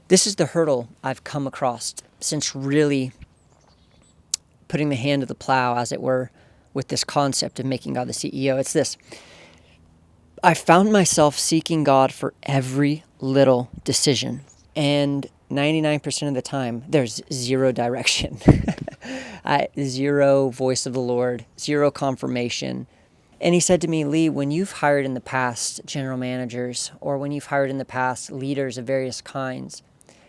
This is the hurdle I've come across since really putting the hand to the plow, as it were, with this concept of making God the CEO. It's this. I found myself seeking God for every little decision, and 99% of the time, there's zero direction. Zero voice of the Lord, zero confirmation. And he said to me, Lee, when you've hired in the past general managers, or when you've hired in the past leaders of various kinds,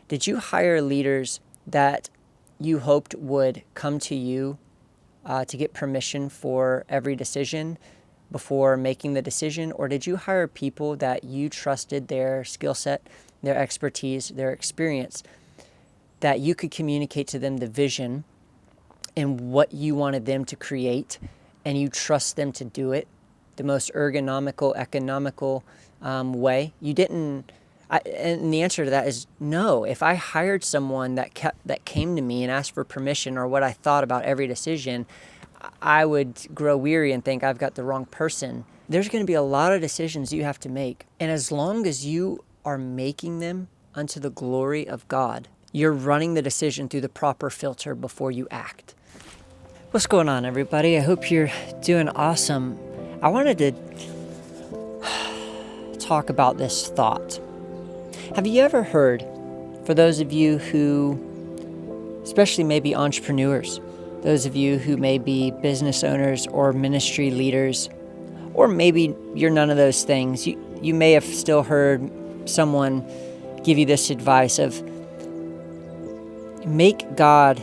did you hire leaders that you hoped would come to you to get permission for every decision before making the decision? Or did you hire people that you trusted their skill set, their expertise, their experience, that you could communicate to them the vision and what you wanted them to create, and you trust them to do it the most ergonomical, economical way? You didn't. And the answer to that is no. If I hired someone that came to me and asked for permission or what I thought about every decision, I would grow weary and think I've got the wrong person. There's going to be a lot of decisions you have to make. And as long as you are making them unto the glory of God, you're running the decision through the proper filter before you act. What's going on, everybody? I hope you're doing awesome. I wanted to talk about this thought. Have you ever heard, for those of you who, especially maybe entrepreneurs, those of you who may be business owners or ministry leaders, or maybe you're none of those things, you may have still heard someone give you this advice of make God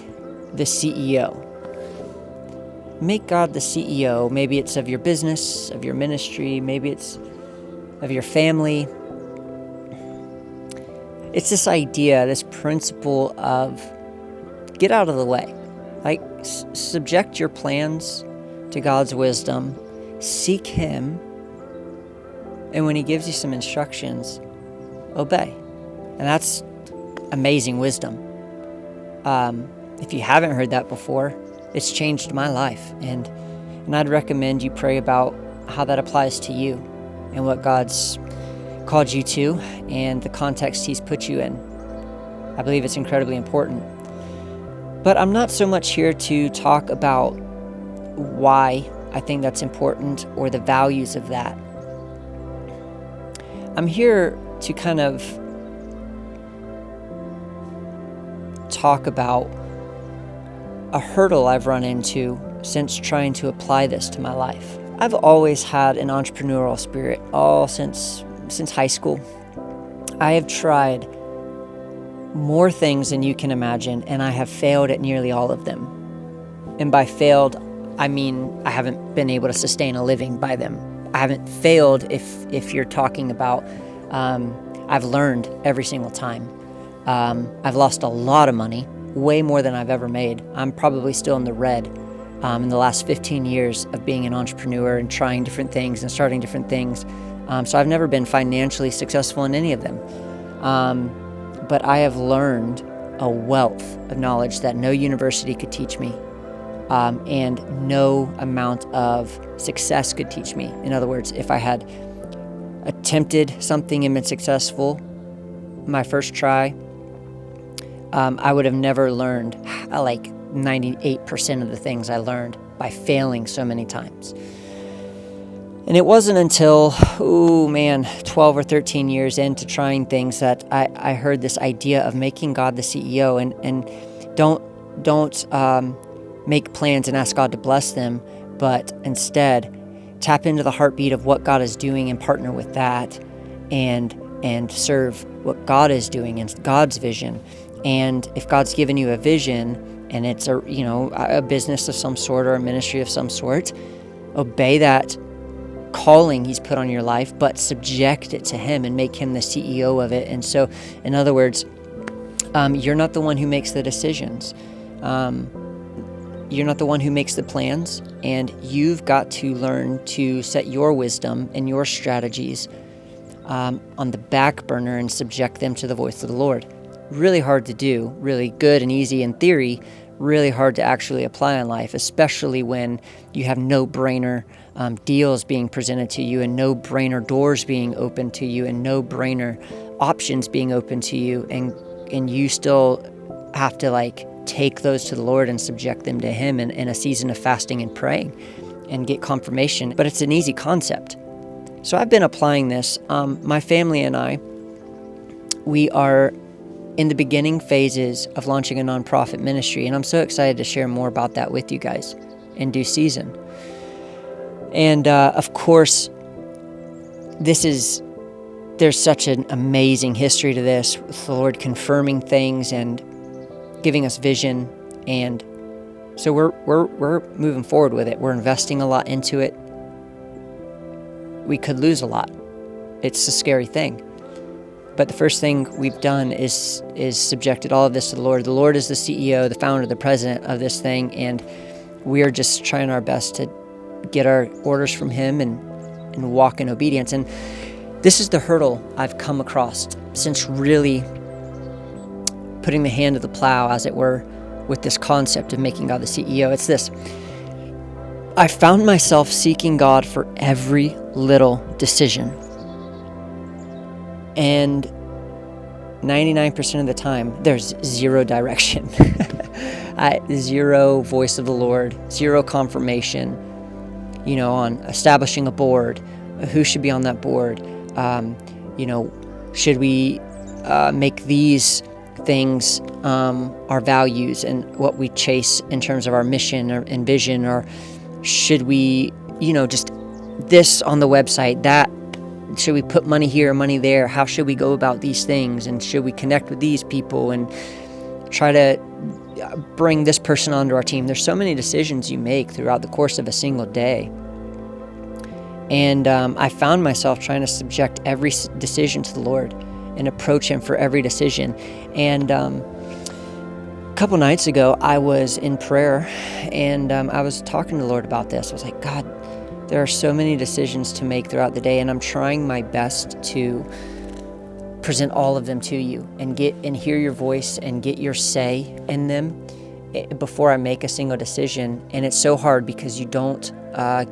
the CEO. Make God the CEO. Maybe it's of your business, of your ministry, maybe it's of your family. It's this idea, this principle of get out of the way. Like, subject your plans to God's wisdom, seek Him, and when He gives you some instructions, obey. And that's amazing wisdom. If you haven't heard that before, it's changed my life. And I'd recommend you pray about how that applies to you and what God's called you to and the context He's put you in. I believe it's incredibly important. But I'm not so much here to talk about why I think that's important or the values of that. I'm here to kind of talk about a hurdle I've run into since trying to apply this to my life. I've always had an entrepreneurial spirit, all since high school. I have tried more things than you can imagine, and I have failed at nearly all of them. And by failed, I mean I haven't been able to sustain a living by them. I haven't failed if you're talking about I've learned every single time. I've lost a lot of money, way more than I've ever made. I'm probably still in the red in the last 15 years of being an entrepreneur and trying different things and starting different things. So I've never been financially successful in any of them. But I have learned a wealth of knowledge that no university could teach me, and no amount of success could teach me. In other words, if I had attempted something and been successful my first try, I would have never learned like 98% of the things I learned by failing so many times. And it wasn't until, 12 or 13 years into trying things that I heard this idea of making God the CEO, and don't make plans and ask God to bless them, but instead tap into the heartbeat of what God is doing and partner with that, and serve what God is doing and God's vision. And if God's given you a vision and it's a business of some sort or a ministry of some sort, obey that calling He's put on your life, but subject it to Him and make Him the CEO of it. And so, in other words, you're not the one who makes the decisions. You're not the one who makes the plans, and you've got to learn to set your wisdom and your strategies on the back burner and subject them to the voice of the Lord. Really hard to do, really good and easy in theory, really hard to actually apply in life, especially when you have no-brainer deals being presented to you and no-brainer doors being open to you and no-brainer options being open to you. And and you still have to like take those to the Lord and subject them to Him in a season of fasting and praying and get confirmation. But it's an easy concept. So I've been applying this. My family and I, we are in the beginning phases of launching a nonprofit ministry, and I'm so excited to share more about that with you guys in due season. And of course, there's such an amazing history to this, with the Lord confirming things and giving us vision. And so we're moving forward with it. We're investing a lot into it. We could lose a lot. It's a scary thing. But the first thing we've done is subjected all of this to the Lord. The Lord is the CEO, the founder, the president of this thing, and we're just trying our best to get our orders from Him and walk in obedience. And this is the hurdle I've come across since really putting the hand to the plow, as it were, with this concept of making God the CEO. It's this. I found myself seeking God for every little decision. And 99% of the time, there's zero direction. Zero voice of the Lord, zero confirmation, on establishing a board, who should be on that board, should we make these things our values and what we chase in terms of our mission and vision, or should we, just this on the website, that, should we put money here, money there? How should we go about these things? And should we connect with these people and try to bring this person onto our team? There's so many decisions you make throughout the course of a single day. And I found myself trying to subject every decision to the Lord and approach Him for every decision. And a couple nights ago, I was in prayer, and I was talking to the Lord about this. I was like, God, there are so many decisions to make throughout the day, and I'm trying my best to present all of them to you and hear your voice and get your say in them before I make a single decision. And it's so hard because you don't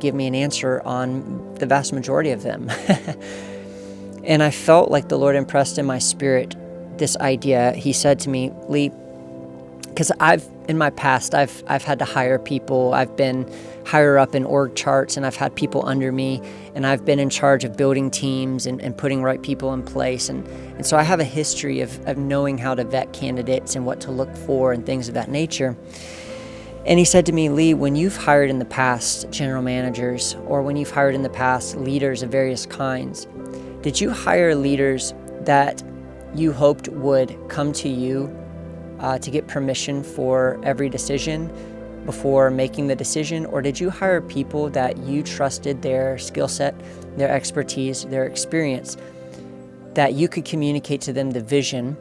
give me an answer on the vast majority of them. And I felt like the Lord impressed in my spirit this idea. He said to me, Lee, because in my past, I've had to hire people. I've been higher up in org charts, and I've had people under me, and I've been in charge of building teams and putting right people in place. And so I have a history of knowing how to vet candidates and what to look for and things of that nature. And he said to me, Lee, when you've hired in the past general managers, or when you've hired in the past leaders of various kinds, did you hire leaders that you hoped would come to you to get permission for every decision before making the decision? Or did you hire people that you trusted their skill set, their expertise, their experience, that you could communicate to them the vision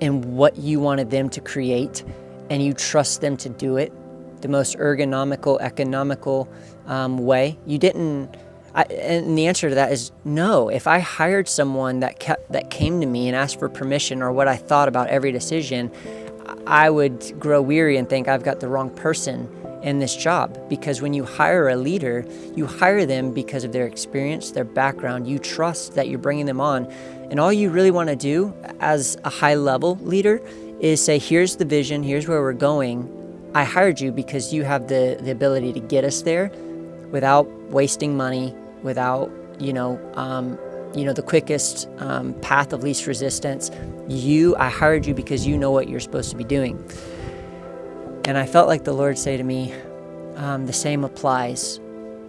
and what you wanted them to create, and you trust them to do it the most ergonomical, economical way? You didn't. And the answer to that is no. If I hired someone that came to me and asked for permission or what I thought about every decision, I would grow weary and think I've got the wrong person in this job. Because when you hire a leader, you hire them because of their experience, their background. You trust that you're bringing them on. And all you really want to do as a high-level leader is say, here's the vision, here's where we're going. I hired you because you have the ability to get us there without wasting money, without, the quickest path of least resistance. I hired you because you know what you're supposed to be doing. And I felt like the Lord say to me, the same applies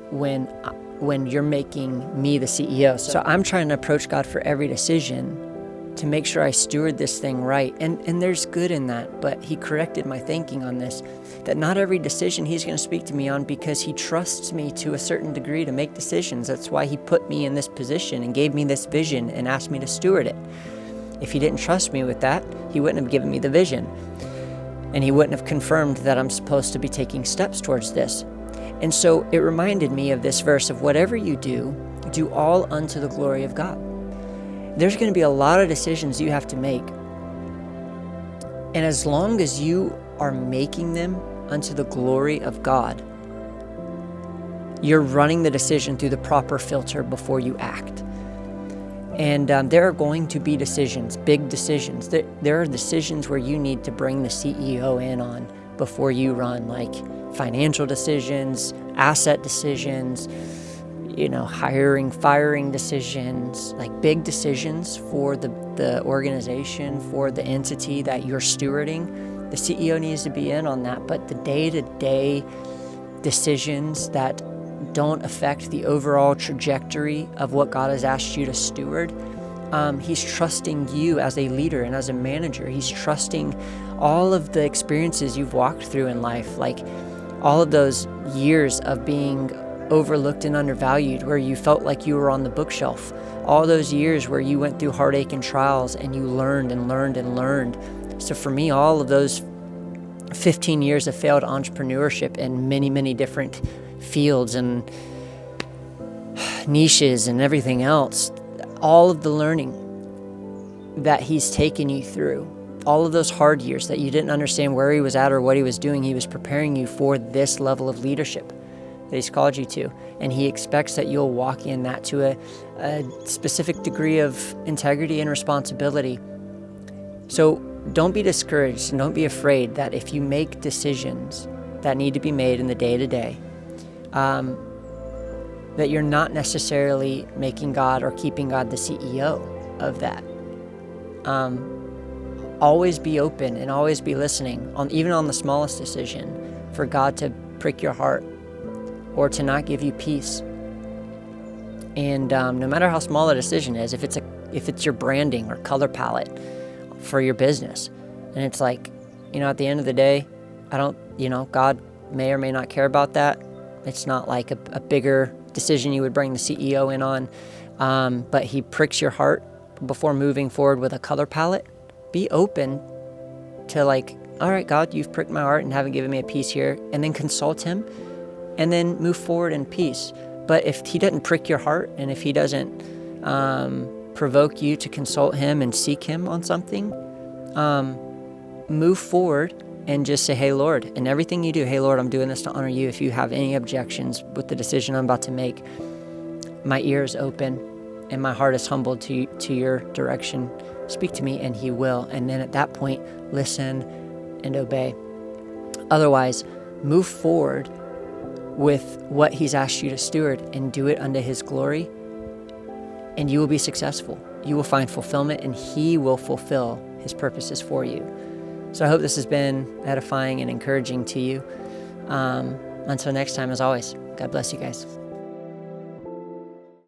when you're making me the CEO. So I'm trying to approach God for every decision to make sure I steward this thing right. And there's good in that, but He corrected my thinking on this, that not every decision He's going to speak to me on, because He trusts me to a certain degree to make decisions. That's why He put me in this position and gave me this vision and asked me to steward it. If He didn't trust me with that, He wouldn't have given me the vision. And He wouldn't have confirmed that I'm supposed to be taking steps towards this. And so it reminded me of this verse of whatever you do all unto the glory of God. There's going to be a lot of decisions you have to make. And as long as you are making them unto the glory of God, you're running the decision through the proper filter before you act. And there are going to be decisions, big decisions. There are decisions where you need to bring the CEO in on before you run, like financial decisions, asset decisions, hiring, firing decisions, like big decisions for the organization, for the entity that you're stewarding. The CEO needs to be in on that, but the day-to-day decisions that don't affect the overall trajectory of what God has asked you to steward, He's trusting you as a leader and as a manager. He's trusting all of the experiences you've walked through in life, like all of those years of being overlooked and undervalued, where you felt like you were on the bookshelf, all those years where you went through heartache and trials and you learned and learned and learned. So for me, all of those 15 years of failed entrepreneurship in many, many different fields and niches and everything else, all of the learning that He's taken you through, all of those hard years that you didn't understand where He was at or what He was doing, He was preparing you for this level of leadership that He's called you to. And He expects that you'll walk in that to a specific degree of integrity and responsibility. So don't be discouraged and don't be afraid that if you make decisions that need to be made in the day-to-day, that you're not necessarily making God or keeping God the CEO of that. Always be open and always be listening, even on the smallest decision, for God to prick your heart or to not give you peace. And no matter how small a decision is, if it's your branding or color palette for your business, and it's like, at the end of the day, God may or may not care about that. It's not like a bigger decision you would bring the CEO in on, but He pricks your heart before moving forward with a color palette. Be open to all right, God, you've pricked my heart and haven't given me a peace here, and then consult Him and then move forward in peace. But if He doesn't prick your heart and if He doesn't provoke you to consult Him and seek Him on something, move forward and just say, hey, Lord, in everything you do, hey, Lord, I'm doing this to honor you. If you have any objections with the decision I'm about to make, my ear is open and my heart is humbled to your direction. Speak to me, and He will. And then at that point, listen and obey. Otherwise, move forward with what He's asked you to steward and do it unto His glory, and you will be successful. You will find fulfillment, and He will fulfill His purposes for you. So I hope this has been edifying and encouraging to you. Until next time, as always, God bless you guys.